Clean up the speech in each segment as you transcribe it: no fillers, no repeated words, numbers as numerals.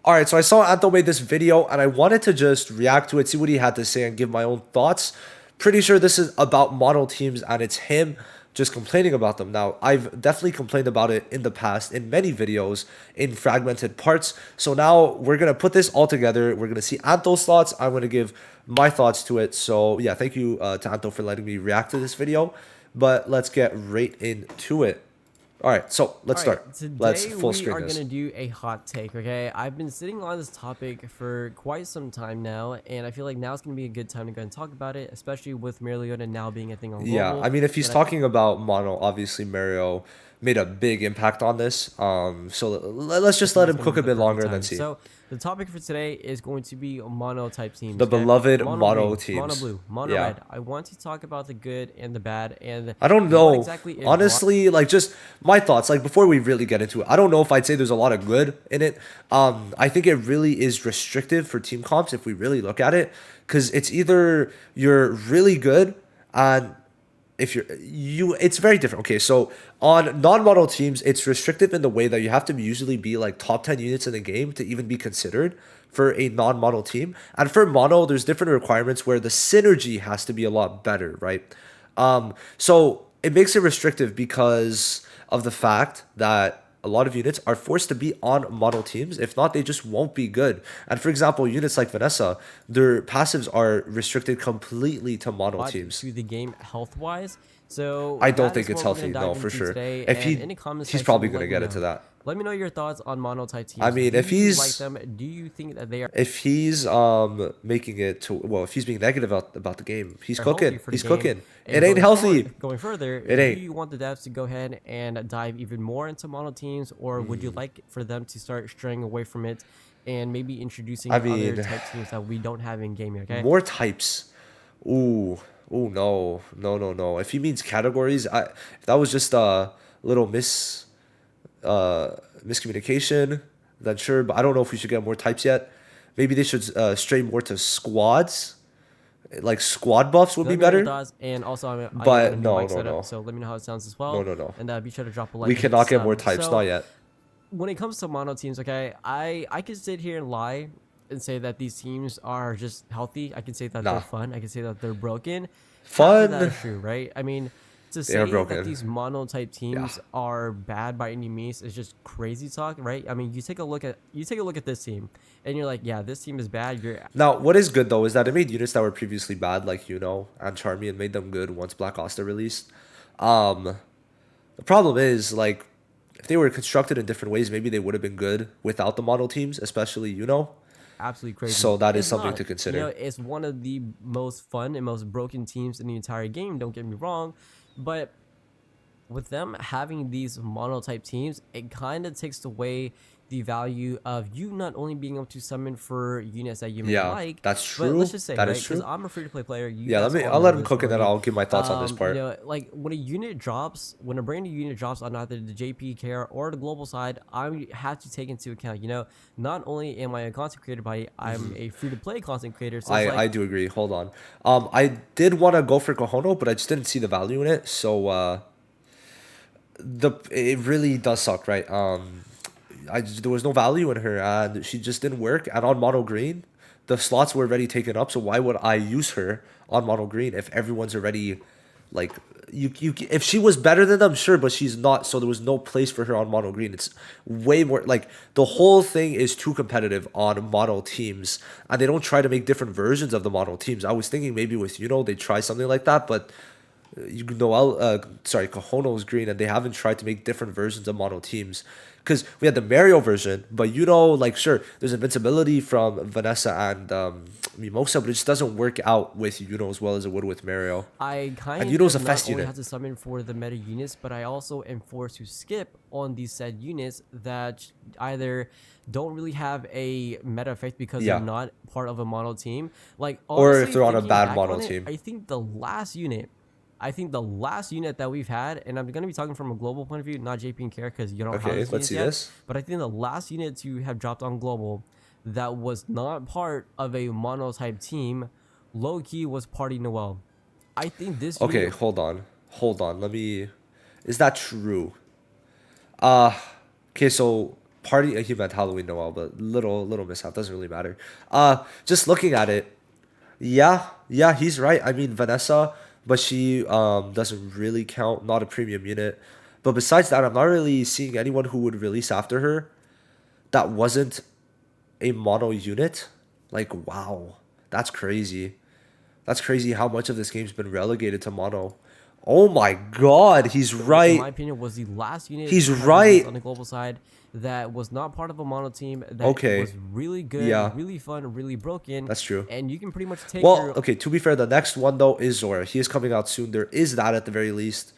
All right, so I saw Anto made this video and I wanted to just react to it, see what he had to say, and give my own thoughts. Pretty sure this is about model teams and it's him just complaining about them. Now, I've definitely complained about it in the past in many videos in fragmented parts. So now we're going to put this all together. We're going to see Anto's thoughts. I'm going to give my thoughts to it. So yeah, thank you to Anto for letting me react to this video. But let's get right into it. All right, so let's start. Let's Today full we screen are this. gonna do a hot take, okay? I've been sitting on this topic for quite some time now, and I feel like now is gonna be a good time to go and talk about it, especially with Leota now being a thing on Yeah, global. I mean, if he's That talking about mono, obviously Mario made a big impact on this. So let's I just think let it's him gonna cook be a the bit perfect longer and then time. see. So the topic for today is going to be mono type The teams, okay? beloved Mono mono green, mono teams. blue, mono Yeah. red. I want to talk about the good and the bad and I don't what know. exactly it brought. Honestly, like just my thoughts, like before we really get into it, I don't know if I'd say there's a lot of good in it. I think it really is restrictive for team comps if we really look at it. Because it's either you're really good and if it's very different. Okay, so on non-model teams, it's restrictive in the way that you have to usually be like top 10 units in the game to even be considered for a non-model team. And for mono, there's different requirements where the synergy has to be a lot better, right? So it makes it restrictive because of the fact that a lot of units are forced to be on model teams. If not, they just won't be good. And for example, units like Vanessa, their passives are restricted completely to model teams. To the game health wise. So I don't that think is it's what we're gonna healthy, no, dive for into sure. today. If And in the comment he's section, probably gonna let me get into know. that. Let me know your thoughts on monotype I teams. mean, Do if you like he's them? Do you think that they if he's making it to, well, if he's being negative about the game, he's are healthy cooking. for the He's game? cooking. It And ain't healthy. going further, It do ain't. you want the devs to go ahead and dive even more into mono teams, or would you like for them to start straying away from it and maybe I introducing other mean, type teams that we don't have in game yet? Okay. more types. Ooh, ooh, no, no, no, no. If he means categories, if that was just a little miscommunication, then sure. But I don't know if we should get more types yet. Maybe they should stray more to squads. Like squad buffs would So be let me know your better. thoughts, and also I am on a But new no, mic no, setup, no, so let me know how it sounds as no, well, no, no. and be sure to drop a We like and cannot get more sub. types, not So yet. when it comes to mono teams, okay, I could sit here and lie and say that these teams are just healthy. I can say that they're Nah, fun. I can say that they're broken. Half of that fun. is true, right? I mean, to They are say that broken. these mono type Yeah. teams are bad by any means is just crazy talk, right? I mean, you take a look at this team, and you're like, yeah, this team is bad. You're Now, what is good though is that it made units that were previously bad, like and Charmy, and made them good once Black Asta released. Um, the problem is like if they were constructed in different ways, maybe they would have been good without the model teams, especially. absolutely crazy. So that is It's something not. to You know, consider. it's one of the most fun and most broken teams in the entire game. Don't get me wrong, but with them having these monotype teams, it kind of takes away the value of you not only being able to summon for units that you may Yeah, like, that's but let's true. just say, That is right, because true. I'm a free-to-play player, you Yeah, guys all I'll know let him this cook and then already. I'll give my thoughts on this You part. know, like when a unit drops, when a brand new unit drops on either the JP care or the global side, I have to take into account, you know, not only am I a content creator, but I'm a free-to-play content creator, so it's I like, do agree. Hold on. I did want to go for Kohono, but I just didn't see the value in it. So it really does suck, right? There was no value in her, and she just didn't work. And on mono green, the slots were already taken up. So why would I use her on mono green if everyone's already like if she was better than them, sure, but she's not. So there was no place for her on mono green. It's way more like the whole thing is too competitive on model teams, and they don't try to make different versions of the model teams. I was thinking maybe with they try something like that, but Kahono's green, and they haven't tried to make different versions of mono teams. Because we had the Mario version, but like sure, there's invincibility from Vanessa and Mimosa, but it just doesn't work out with as well as it would with Mario. I And kind Yuno's a of not fest only unit. have to summon for the meta units, but I also am forced to skip on these said units that either don't really have a meta effect because they're Yeah. not part of a mono team. Like Or if honestly, they're on a thinking bad back mono on it, team. I think the last unit that we've had, and I'm gonna be talking from a global point of view, not JP and Care, because you don't have Okay, these let's units see yet. this. But I think the last unit to have dropped on global that was not part of a mono type team, low key was Party Noel. I think this Okay, unit hold on. Hold on. Let me. Is that true? Uh, okay, so party. He meant Halloween Noel, but little mishap doesn't really matter. Just looking at it, yeah, he's right. I mean Vanessa, but she doesn't really count. Not a premium unit. But besides that, I'm not really seeing anyone who would release after her that wasn't a mono unit. Like wow, that's crazy. That's crazy how much of this game's been relegated to mono. Oh my god, he's Which in my right. opinion was the last unit He's to have released right. on the global side that was not part of a mono team, that Okay. was really good, Yeah, really fun, really broken, that's true. and you can pretty much take Well, your okay, to be fair, the next one though is Zora. He is coming out soon. There is that at the very least.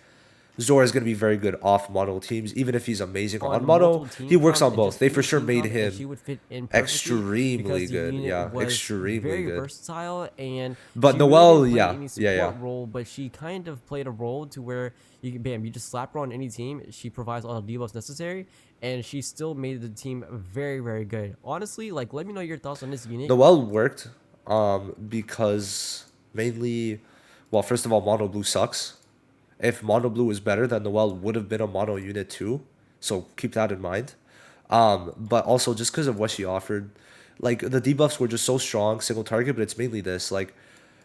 Zora is going to be very good off mono teams, even if he's amazing on on mono. multiple He team works comps on and both. just They for any sure team made comp, and she him would fit in perfectly extremely because the good. unit Yeah, was extremely very good. versatile, and But she really Noelle, didn't play yeah, any yeah, yeah. support role, but she kind of played a role to where you can bam, you just slap her on any team, she provides all the debuffs necessary, and she still made the team very, very good. Honestly, like let me know your thoughts on this unit. Noelle worked because mainly, well, first of all, Mono Blue sucks. If Mono Blue was better, then Noelle would have been a mono unit too. So keep that in mind. But also just because of what she offered, like the debuffs were just so strong, single target, but it's mainly this. Like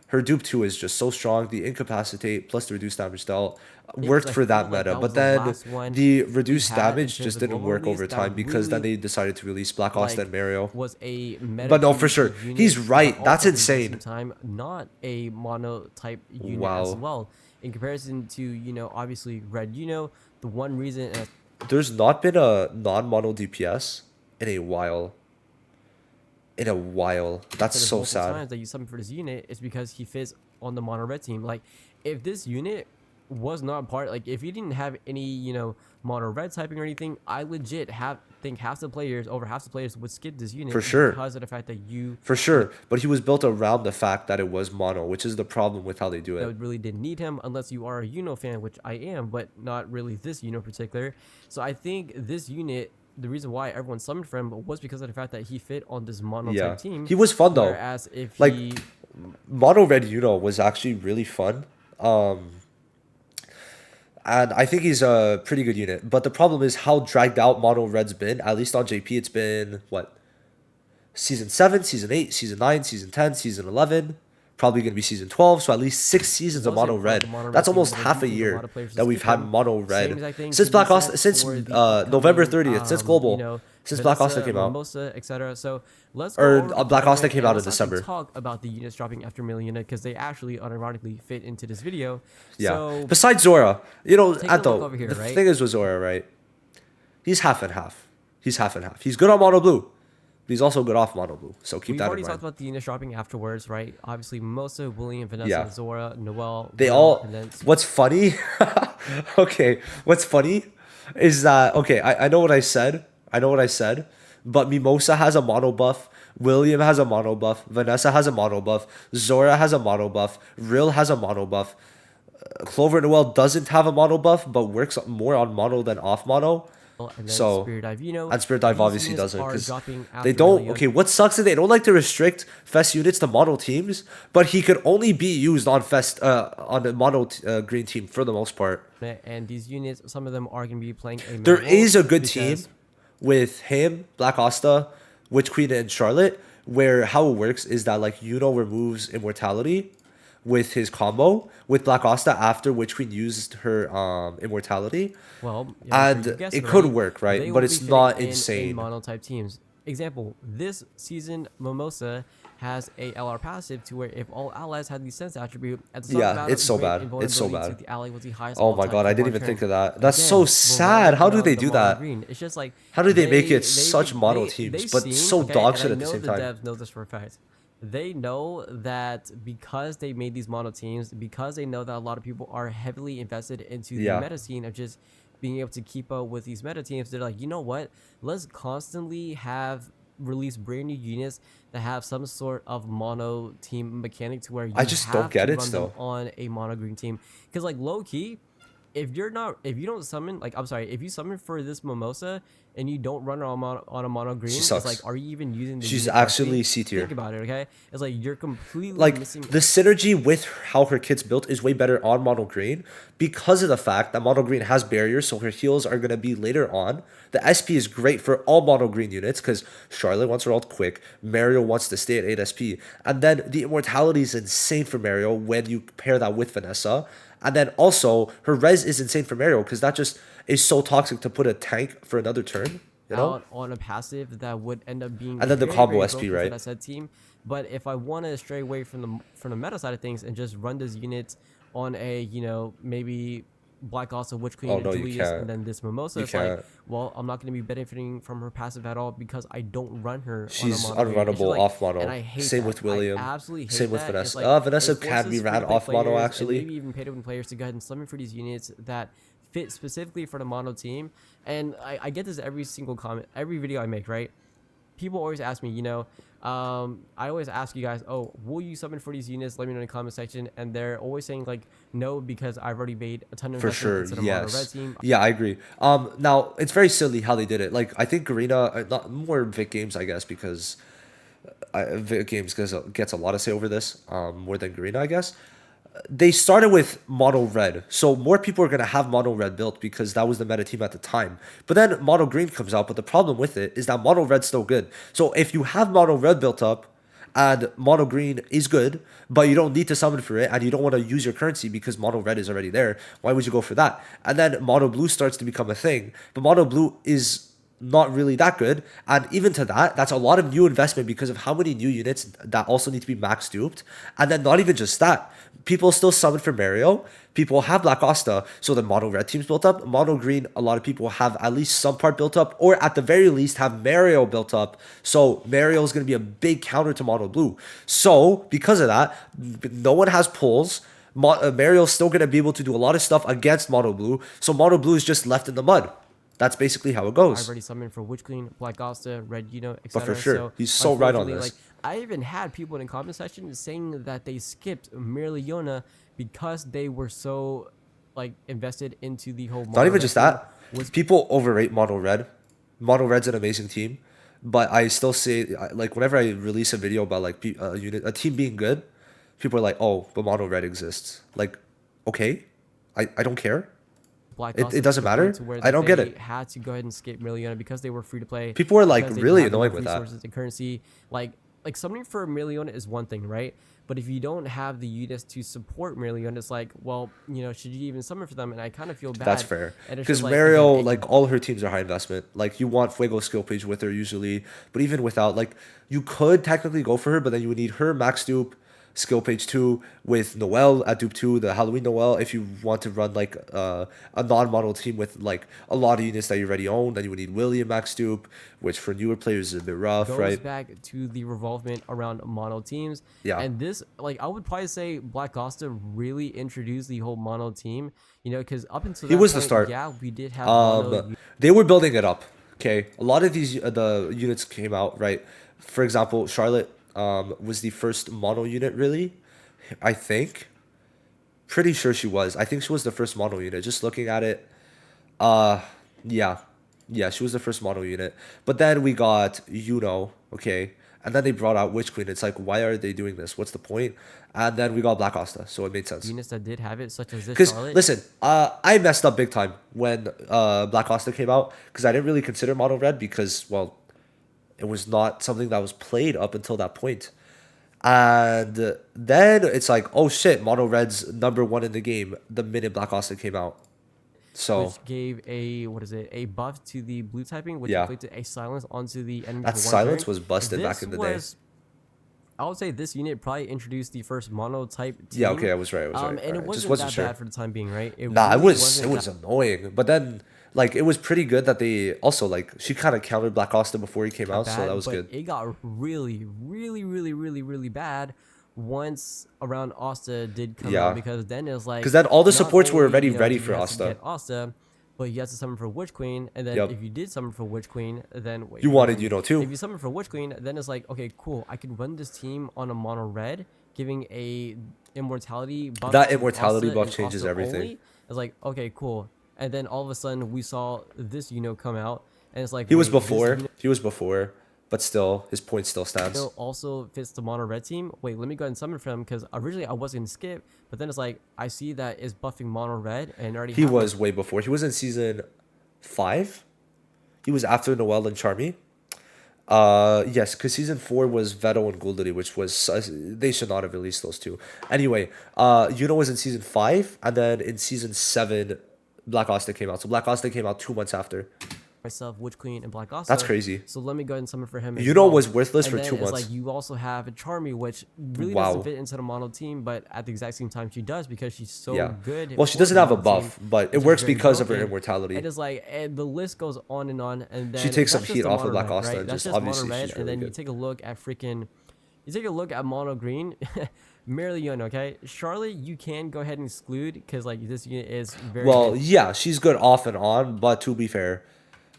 her dupe 2 is just so strong. The incapacitate plus the reduced damage dealt Yeah, because worked I for felt that like meta. that was But the then last one the we reduced had in damage terms just of didn't global work release over that time because then really they decided to release Black Asta like and Mario. was a meta But no, for team sure. unit, He's but right. That's also at the exact same insane. time not a monotype unit as Wow. well. In comparison to obviously Red, the one reason, and There's not been a non-mono DPS in a while. In a while. I That's said this so multiple sad. times, that you summon for this unit is because he fits on the mono red team. Like if this unit was not part, like if he didn't have any mono red typing or anything, I legit think half the players, over half the players, would skip this For unit sure. because of the fact that you For sure. But he was built around the fact that it was mono, which is the problem with how they do it. really didn't need him unless you are a fan, which I am, but not really this in particular. So I think this unit, the reason why everyone summoned for him was because of the fact that he fit on this mono Yeah. type team. He was fun though. Whereas if Like he mono red was actually really fun. And I think he's a pretty good unit. But the problem is how dragged out mono red's been. At least on JP, it's been what? Season 7, Season 8, Season 9, Season 10, Season 11. Probably going to be Season 12. So at least 6 seasons of wasn't mono part of red. the mono red That's team, almost but I half do a think a lot year of players that would we've skip had him. mono Same red. exact thing Since could be Black Asta, said since for the November upcoming 30th, since global. Since Black Asta Vanessa, came out. Mimosa, etc. So let's go Or over the Black Asta tournament, came and out in let's actually December. talk about the units dropping after Million because they actually unironically fit into this video. Yeah. So Besides Zora, take a look Anto, over here, the right? thing is with Zora, right? He's half and half. He's half and half. He's good on mono blue, but he's also good off mono blue. So keep We've that already in talked mind. about the units dropping afterwards, right? Obviously, Mimosa, William, Vanessa, Yeah. Zora, Noelle, They Will, all. and then What's funny? Okay. What's funny is that okay. I know what I said. I know what I said. But Mimosa has a mono buff. William has a mono buff. Vanessa has a mono buff. Zora has a mono buff. Rill has a mono buff. Clover Noel doesn't have a mono buff, but works more on mono than off mono. and then So, Spirit Dive. and Spirit Dive These obviously units doesn't are because dropping they after don't. Million. Okay, what sucks is they don't like to restrict Fest units to mono teams, but he could only be used on Fest on a mono green team for the most part. And these units, some of them are going to be playing a There role is a good team because with him, Black Asta, Witch Queen, and Charlotte, where how it works is that like removes immortality with his combo with Black Asta after Witch Queen used her immortality. well, yeah, I'm And sure you guessed it it could right, work, right? they But will it's be not fitting in insane. monotype teams. Example: this season, Mimosa has a LR passive to where if all allies had the sense attribute at the start of the Yeah, battle, it's so grant bad. It's so invulnerability to bad. the ally with the highest Oh my all-time god, I didn't combined even think turn. of that. That's Again, so we're sad. running How do down they the do mono that? green. It's just like How do they make it they such mono teams, they've but seen, so okay, dog and shit I at the know same the time? devs know this for a fact. They know that because they made these mono teams, because they know that a lot of people are heavily invested into the Yeah. meta scene of just being able to keep up with these meta teams, they're like, you know what? Let's constantly have release brand new units that have some sort of mono team mechanic to where you I just don't have get to it run them still. on a mono green team. Because like low key, if you don't summon, like, I'm sorry, if you summon for this Mimosa and you don't run on a mono She green, it's like, sucks. are you even using the She's unit correctly? actually C tier. Think about it, okay? It's like you're completely Like missing. the synergy with how her kit's built is way better on mono green because of the fact that mono green has barriers, so her heals are gonna be later on. The SP is great for all mono green units because Charlotte wants her ult quick, Mario wants to stay at 8 SP, and then the immortality is insane for Mario when you pair that with Vanessa. And then also her res is insane for Mario because that just is so toxic to put a tank for another turn, you know? Out on a passive that would end up being And then the very, combo very SP, broken for right? that said team. But if I want to stray away from the meta side of things and just run this unit on a, maybe Black also Witch Queen Oh and no, you Julius can't. and then this Mimosa, You it's like, can't. well, I'm not going to be benefiting from her passive at all because I don't run her on a She's mono green. And she's unrunnable like, off and mono. I hate Same that. with I William. absolutely hate Same with that. It's Vanessa. like Vanessa it can be forces ran free-to-play off mono players and actually. maybe even pay-to-win players to go ahead and summon for these units that fit specifically for the mono team. And I get this every single comment, every video I make, right? People always ask me, I always ask you guys, oh, will you summon for these units? Let me know in the comment section. And they're always saying like, no, because I've already made a ton of For investment sure, into the mono red yes. team. Yeah, I agree. Now it's very silly how they did it. Like I think Garena, not more Vic Games, I guess, because Vic Games gets a lot of say over this, more than Garena, I guess. They started with mono red, so more people are gonna have mono red built because that was the meta team at the time. But then mono green comes out, but the problem with it is that mono red's still good. So if you have mono red built up, and mono green is good, but you don't need to summon for it, and you don't want to use your currency because mono red is already there, why would you go for that? And then mono blue starts to become a thing, but mono blue is not really that good. And even to that, that's a lot of new investment because of how many new units that also need to be max duped. And then not even just that, people still summon for Mario. People have Black Asta, so the mono red team's built up. Mono green, a lot of people have at least some part built up, or at the very least have Mario built up. So Mario is going to be a big counter to mono blue. So because of that, no one has pulls. Mario's still going to be able to do a lot of stuff against mono blue. So mono blue is just left in the mud. That's basically how it I've goes. already summoned for Witch Queen, Black Asta, Red But for etc. sure, So he's so right on unfortunately, this. like I even had people in the comment section saying that they skipped Mirliona because they were so like invested into the whole Not mono even red just team. that. Was People overrate Mono Red. Mono Red's an amazing team, but I still say like whenever I release a video about like a team being good, people are like, "Oh, but Mono Red exists." Like, okay, I don't care. Black It Asta to doesn't the point matter. to where I that don't get they it. had to go ahead and skip Mirliona because they were free to play. People are like Because they didn't really have annoying enough with that. resources and currency. Like summoning for Mirliona is one thing, right? But if you don't have the units to support Mirliona, it's like, well, should you even summon for them? And I kind of feel bad. That's fair. And it's Because just like, Mario, again, like all her teams are high investment. Like you want Fuego skill page with her usually, but even without, like you could technically go for her, but then you would need her max dupe, skill page 2 with Noelle at dupe 2, the Halloween Noelle. If you want to run like a non-model team with like a lot of units that you already own, then you would need William max dupe, which for newer players is a bit rough, goes right? back to the revolvement around mono teams. Yeah. And this, like, I would probably say Black Asta really introduced the whole mono team, because up until He that was the point, start. yeah, we did have mono. They were building it up. Okay, a lot of these the units came out right. For example, Charlotte was the first mono unit really. I think. Pretty sure she was. I think she was the first mono unit. Just looking at it, uh, yeah, yeah, she was the first mono unit. But then we got okay, and then they brought out Witch Queen. It's like, why are they doing this? What's the point? And then we got Black Asta, so it made sense. Units that did have it, such as this Because Charlotte. listen, I messed up big time when Black Asta came out because I didn't really consider Mono Red because well, it was not something that was played up until that point. And then it's like, oh shit, Mono Red's #1 in the game the minute Black Asta came out. So Which gave a buff to the blue typing, which Yeah. inflicted a silence onto the enemy. that for one silence turn. was busted back This in the day. was, I would say this unit probably introduced the first mono type team. Yeah, okay, I was right. I was right. And it Alright, just wasn't wasn't that sure. bad for the time being, right? It Nah, it really was wasn't it was that- annoying. But then like it was pretty good that they also like she kind of countered Black Asta before he came out, so bad, that was but good. it got really, really, really, really, really bad once around Asta did come Yeah. out, because then it was like, 'Cause then all the not supports were only, already do ready you for have to Asta. get Asta, but you have to summon for Witch Queen, and then Yep. if you did summon for Witch Queen, then wait, You wanted then too. If you summon for Witch Queen, then it's like, okay, cool, I could run this team on a mono red, giving a immortality buff. That to immortality Asta buff and changes Asta everything. only. It's like, okay, cool. And then all of a sudden we saw this come out, and it's like, He was wait, this before. He was before, but still, his point still stands. also fits the mono red team. Wait, let me go ahead and summon for him because originally I was gonna skip, but then it's like I see that it's buffing mono red and already He have my was way before. He was in season 5. He was after Noel and Charmy. Yes, because season 4 was Veto and Gul'dari, which was they should not have released those two. Anyway, Yuno was in season 5, and then in season 7, Black Asta came out. So Black Asta came out 2 months after. myself, Witch Queen, and Black Asta. That's crazy. So let me go ahead and summon for him. As Yuno well. was worthless And for then 2 it's months. like you also have Charmy, which really Wow. doesn't fit into the mono team, but at the exact same time she does because she's so Yeah. good. Well, she for doesn't the have a mono buff, team, but it which is works very because of her broken. immortality. And it's like, and the list goes on and on. And then She takes some that's just heat the off of mono Black red, Asta, right? and That's just just mono obviously red, she's and really then you good. take a look at freaking. You take a look at mono green, Merely Yun, okay? Charlotte, you can go ahead and exclude because like this unit is very Well, good. yeah, she's good off and on, but to be fair,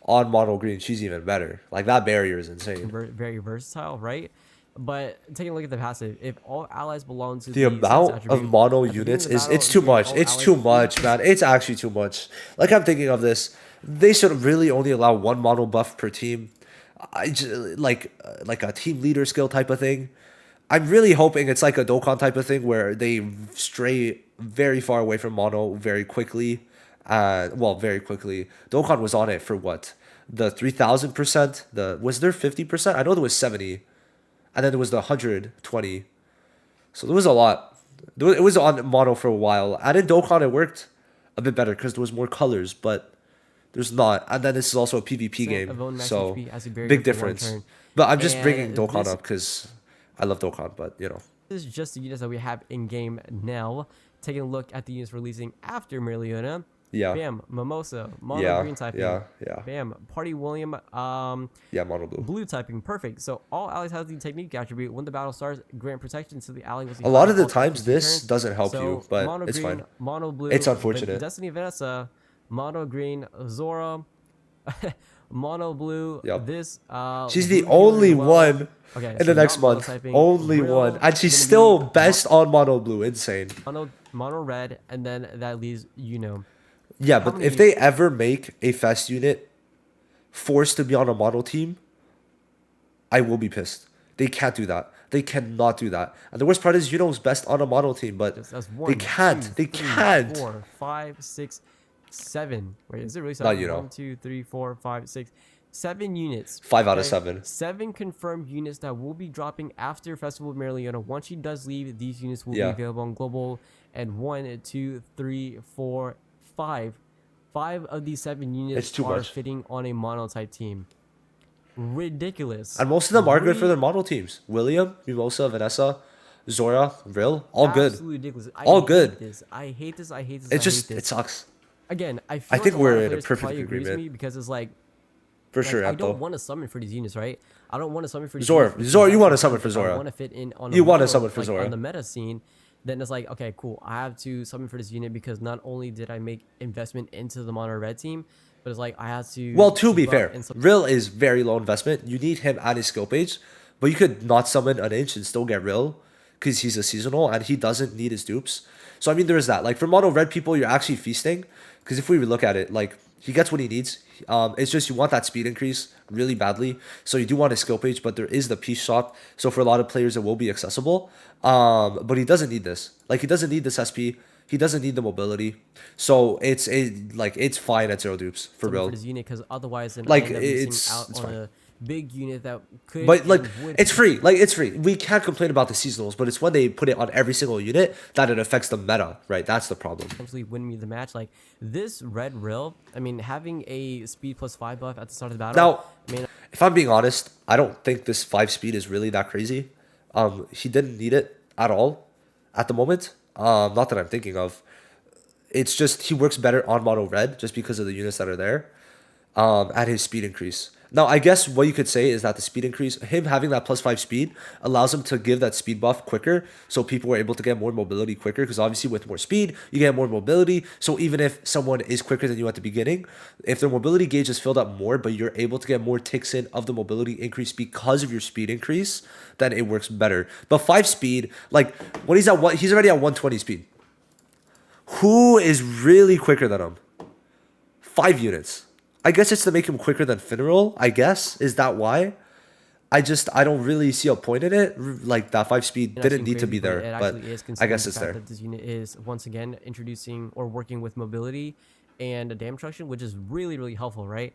on mono green, she's even better. Like that barrier is insane. Very versatile, right? But taking a look at the passive, if all allies belong to The the amount sense of attribute, mono at the beginning units of the is battle, it's too give much. all It's allies too much, man. It's actually too much. Like I'm thinking of this, they should really only allow one mono buff per team. Like a team leader skill type of thing. I'm really hoping it's like a Dokkan type of thing where they stray very far away from mono very quickly. Very quickly. Dokkan was on it for what? The 3,000%? Was there 50%? I know there was 70, and then there was the 120. So there was a lot. It was on mono for a while. And in Dokkan it worked a bit better because there was more colors, but there's not. And then this is also a PvP of game, own max so HP as a barrier big for one difference. turn. But I'm just bringing And Dokkan this up because I love Dokkan, but you know. is just the units that we have in game now. Taking a look at the units releasing after Merliona. Yeah. Bam, Mimosa, mono Yeah, green typing. yeah. Bam, Party William, Yeah, mono blue. blue typing. Perfect. So all allies have the technique attribute. When the battle starts, grant protection to the ally with A lot of the all times characters this turns. doesn't help So, you, but mono it's green, fine. Mono blue. It's unfortunate. Destiny Vanessa, mono green, Zora, mono blue. Yep. This. She's the blue healer only as well. one Okay, in she's the not next month. monotyping. Only Real one. And she's gonna still be best on mono blue. Insane. mono red, and then that leaves Yeah, How but many- if they ever make a fest unit forced to be on a mono team, I will be pissed. They can't do that. They cannot do that. And the worst part is Yuno's best on a mono team, but That's they one, can't. two, They three, can't. 4, 5, 6, 7. Wait, is it really Not 7? Yuno. 1, 2, 3, 4, 5, 6, 7 units. 5 out of 7. 7 confirmed units that will be dropping after Festival of Merliona. Once she does leave, these units will Yeah. be available on global. And 1, 2, 3, 4, 5. 5 of these 7 units It's too are much. fitting on a monotype team. Ridiculous. And most of them are good for Really their mono teams. William, Mimosa, Vanessa, Zora, Rill, all good. Absolutely ridiculous. All hate good. This. I hate this. I hate this. It's I just, hate this. it sucks. Again, I feel I like think a lot we're of in a players perfect probably agree with agreement. me because it's like, For sure, I don't Anto. want to summon for these units, right? I don't want to summon for these Zora. units because Zora, you that's wanna what summon if for I Zora. want to fit in on You wanna mono, summon for like, Zora. on the meta scene. Then it's like, okay, cool. I have to summon for this unit because not only did I make investment into the mono red team, but it's like I have to. Well, to be keep up fair, and Rill is very low investment. You need him at his skill page, but you could not summon an inch and still get Rill because he's a seasonal and he doesn't need his dupes. So I mean, there is that. Like for mono red people, you're actually feasting because if we look at it, like he gets what he needs. It's just you want that speed increase really badly, so you do want his skill page, but there is the piece shop. So for a lot of players, it will be accessible. But he doesn't need this. Like he doesn't need this SP. He doesn't need the mobility. So it's fine at 0 dupes for summon real. for this unit because otherwise, then Like, I end up it's- missing out it's on fine. a big unit that could. But like and would it's free. Like it's free. We can't complain about the seasonals, but it's when they put it on every single unit that it affects the meta, right? That's the problem. potentially win me the match. Like this red Rill, I mean, having a speed plus 5 buff at the start of the battle. Now, I mean, if I'm being honest, I don't think this 5 speed is really that crazy. He didn't need it at all at the moment. Not that I'm thinking of. It's just he works better on mono red just because of the units that are there. At his speed increase. Now, I guess what you could say is that the speed increase, him having that plus 5 speed, allows him to give that speed buff quicker, so people are able to get more mobility quicker, because obviously with more speed, you get more mobility, so even if someone is quicker than you at the beginning, if their mobility gauge is filled up more, but you're able to get more ticks in of the mobility increase because of your speed increase, then it works better. But 5 speed, like, when he's already at 120 speed. Who is really quicker than him? 5 units. I guess it's to make him quicker than Finral. I guess is that why? I don't really see a point in it. Like that 5 speed It might didn't seem need to crazy, be but there, it but actually is, I considering guess the it's fact there. that this unit is once again introducing or working with mobility and damage reduction, which is really, really helpful, right?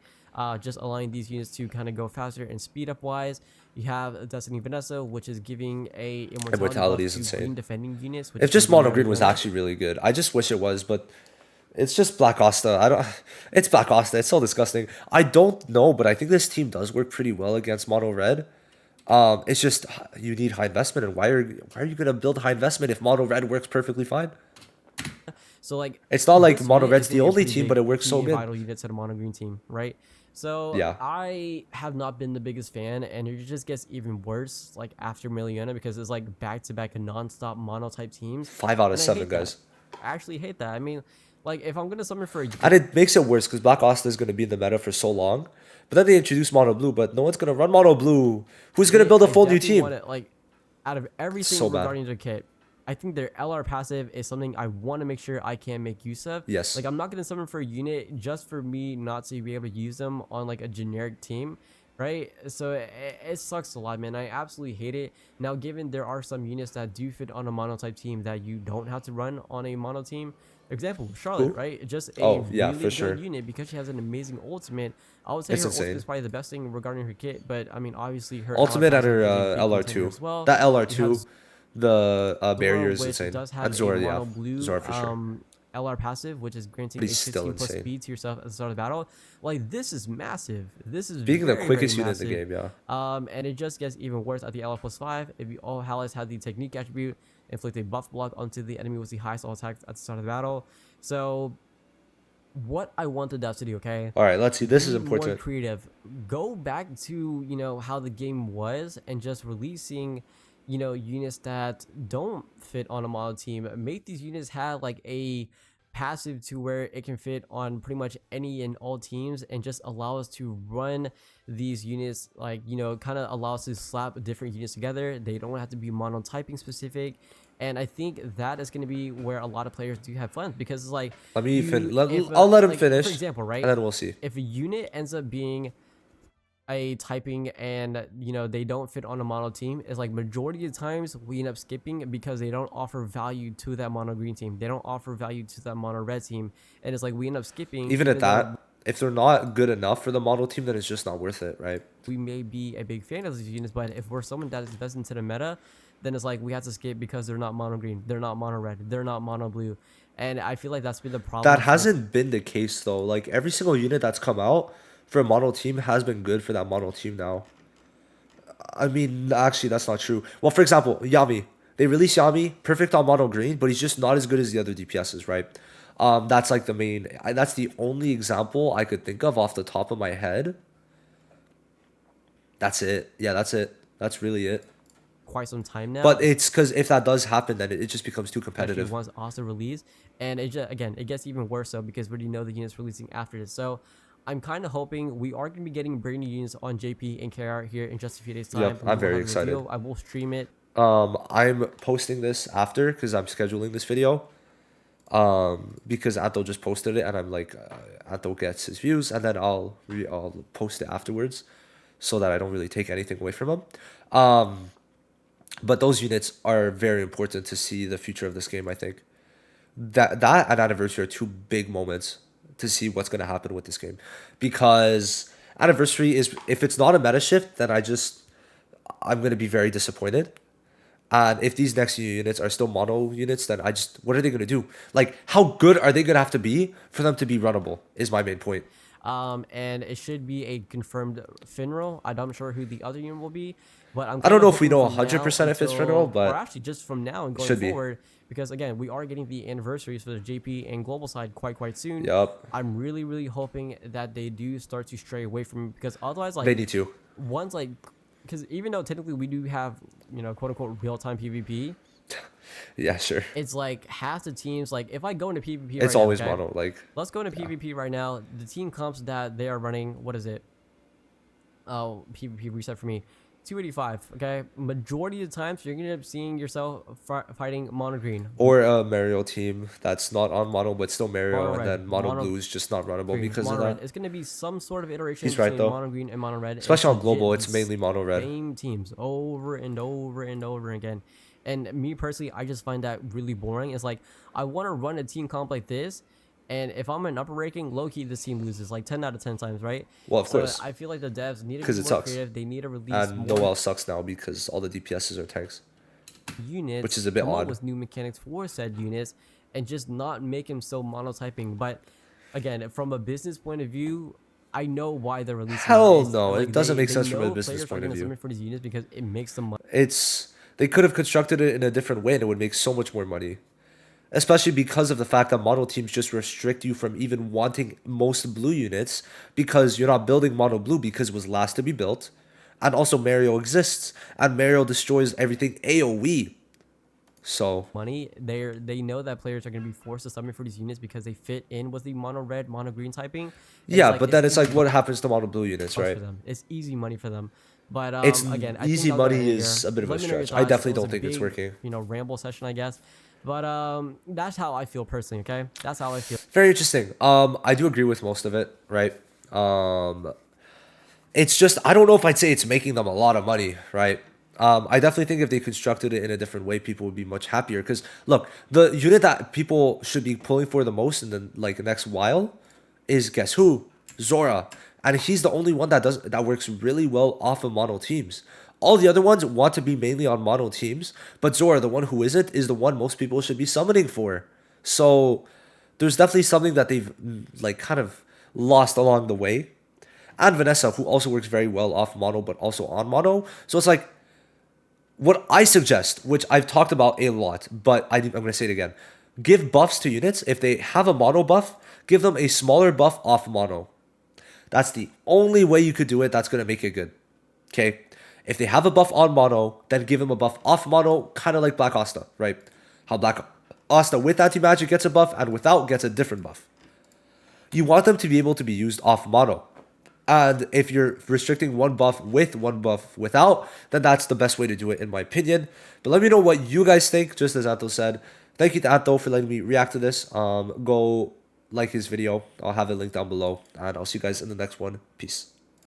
Just allowing these units to kind of go faster and speed up wise. You have Destiny Vanessa, which is giving a immortality Immortality buff is to insane. green defending units, which If is going just to be mono very green was important. actually really good, I just wish it was, but it's just Black Asta. I don't. It's Black Asta. It's so disgusting. I don't know, but I think this team does work pretty well against mono red. It's just you need high investment, and why are you gonna build high investment if mono red works perfectly fine? So like It's not like this mono unit is red's going the to be a only pretty team, but big it works so key and good. vital unit to the mono green team, right? So Yeah, I have not been the biggest fan, and it just gets even worse like after Miliona because it's like back to back non-stop monotype teams, 5 out of and I 7, hate that. guys. I actually hate that. I mean, like if I'm gonna summon for a And it makes it worse because Black Asta is gonna be in the meta for so long. But then they introduce mono blue, but no one's gonna run mono blue. Who's gonna build a I full new definitely team? want to like out of everything So bad. regarding their kit. I think their LR passive is something I want to make sure I can make use of. Yes. Like I'm not gonna summon for a unit just for me not to be able to use them on like a generic team, right? So it sucks a lot, man. I absolutely hate it. Now, given there are some units that do fit on a monotype team that you don't have to run on a mono team. Example, Charlotte, Who? right? Just a Oh yeah, really for good sure. unit because she has an amazing ultimate. I would say It's her ultimate insane. is probably the best thing regarding her kit, but I mean, obviously her LR Ultimate and passive her is a big contender LR2. as well. That You have LR2, the Zora, barrier is which insane. does have And a Zora, yeah. mono blue Zora for sure. LR passive, which is But granting he's a still 15 plus insane. speed to yourself at the start of the battle. Like this is massive. This is Being the very, quickest very unit in the massive. game, yeah. And it just gets even worse at the LR plus 5. If you all allies had the technique attribute, inflict a buff block onto the enemy with the highest all attacks at the start of the battle. So what I want the devs to do, okay? All right, let's see. This is Be more important. creative. Go back to how the game was and just releasing units that don't fit on a model team. Make these units have like a passive to where it can fit on pretty much any and all teams and just allow us to run these units like kind of allow us to slap different units together. They don't have to be monotyping specific, and I think that is going to be where a lot of players do have fun because it's like Let me fin- you let, if I'll let him like finish, for example, and right, then we'll see. if a unit ends up being a typing and they don't fit on a mono team, is like majority of the times we end up skipping because they don't offer value to that mono green team, they don't offer value to that mono red team, and it's like we end up skipping Even at even though that, if they're not good enough for the model team, then it's just not worth it, right? we may be a big fan of these units. But if we're someone that is invested into the meta, then it's like we have to skip because they're not mono green, they're not mono red, they're not mono blue. And I feel like that's been the problem That hasn't been the case though. Like every single unit that's come out for a mono team has been good for that mono team now. I mean, actually, that's not true. Well, for example, Yami. They released Yami, perfect on mono green, but he's just not as good as the other DPSs, right? That's like the main. That's the only example I could think of off the top of my head. That's it. Yeah, that's it. That's really it. quite some time now. But it's because if that does happen, then it just becomes too Especially competitive. once also released, and it just, again, it gets even worse so because we already know the units releasing after this. So I'm kind of hoping we are going to be getting brand new units on JP and KR here in just a few days time. Yep, We I'm will very have a excited. reveal. I will stream it. I'm posting this after because I'm scheduling this video. Because Anto just posted it, and I'm like, Anto gets his views, and then I'll post it afterwards, so that I don't really take anything away from him. But those units are very important to see the future of this game. I think that and Anniversary are two big moments to see what's gonna happen with this game, because Anniversary is, if it's not a meta shift, then I'm gonna be very disappointed. And if these next few units are still mono units, then what are they gonna do? Like, how good are they gonna have to be for them to be runnable? Is my main point. And it should be a confirmed Finral. I'm not sure who the other unit will be, but I'm I don't kinda know if we hoping know from now 100% if it's until, Finral, but or actually just from now and going should be. forward, because again, we are getting the anniversaries for the JP and global side quite soon. Yup. I'm really hoping that they do start to stray away from it, because otherwise, They like, need to. one's like, because even though technically we do have quote unquote real time PvP, Yeah, sure. it's like half the teams, like if I go into PvP It's right now, always okay? mono. Like, Let's go into PvP right now. The team comps that they are running, what is it? Oh, PvP reset for me. 285. Okay, majority of the times you're gonna end up seeing yourself fighting mono green, Or a Mario team that's not on mono but still Mario, mono and red, then mono mono blue is just not runnable green, because of mono red. that. It's gonna be some sort of iteration He's right between though. mono green and mono red, and it's Especially on global, legit the it's mainly mono red. same teams over and over and over again. And me personally, I just find that really boring. It's like I want to run a team comp like this, and if I'm an upper ranking, low key, this team loses like 10 out of 10 times, right? Well, of So course, I feel like the devs need to because be it more sucks. creative. They need to release And more Noel sucks now because all the DPSs are tanks, which units, is a bit come up odd. with new mechanics for said units, and just not make him so monotyping. But again, from a business point of view, I know why they're releasing Hell this. no, it Like doesn't make they sense from a know business players are point of gonna view. summon for these units because it makes them money. It's they could have constructed it in a different way and it would make so much more money. Especially because of the fact that mono teams just restrict you from even wanting most blue units because you're not building mono blue because it was last to be built. And also Mario exists and Mario destroys everything AoE. So They know that players are gonna be forced to summon for these units because they fit in with the mono red, mono green typing. And yeah, but then it's like easy what happens to mono blue units, for right? them. It's easy money for them. But It's again, I think easy I'll go money in is here. a bit of a Let me know your stretch. I thoughts. It definitely was a don't think it's big, working. ramble session, I guess. But that's how I feel personally. Okay, that's how I feel. Very interesting. I do agree with most of it, right? It's just I don't know if I'd say it's making them a lot of money, right? I definitely think if they constructed it in a different way, people would be much happier. Because look, the unit that people should be pulling for the most in the next while is guess who? Zora, and he's the only one that works really well off of mono teams. All the other ones want to be mainly on mono teams, but Zora, the one who isn't, is the one most people should be summoning for. So there's definitely something that they've kind of lost along the way. And Vanessa, who also works very well off mono, but also on mono. So it's like what I suggest, which I've talked about a lot, but I'm going to say it again. Give buffs to units. If they have a mono buff, give them a smaller buff off mono. That's the only way you could do it that's going to make it good. Okay? If they have a buff on mono, then give them a buff off mono, kind of like Black Asta, right? How Black Asta with anti-magic gets a buff and without gets a different buff. You want them to be able to be used off mono. And if you're restricting one buff with one buff without, then that's the best way to do it, in my opinion. But let me know what you guys think, just as Anto said. Thank you to Anto for letting me react to this. Go like his video. I'll have it linked down below. And I'll see you guys in the next one. Peace.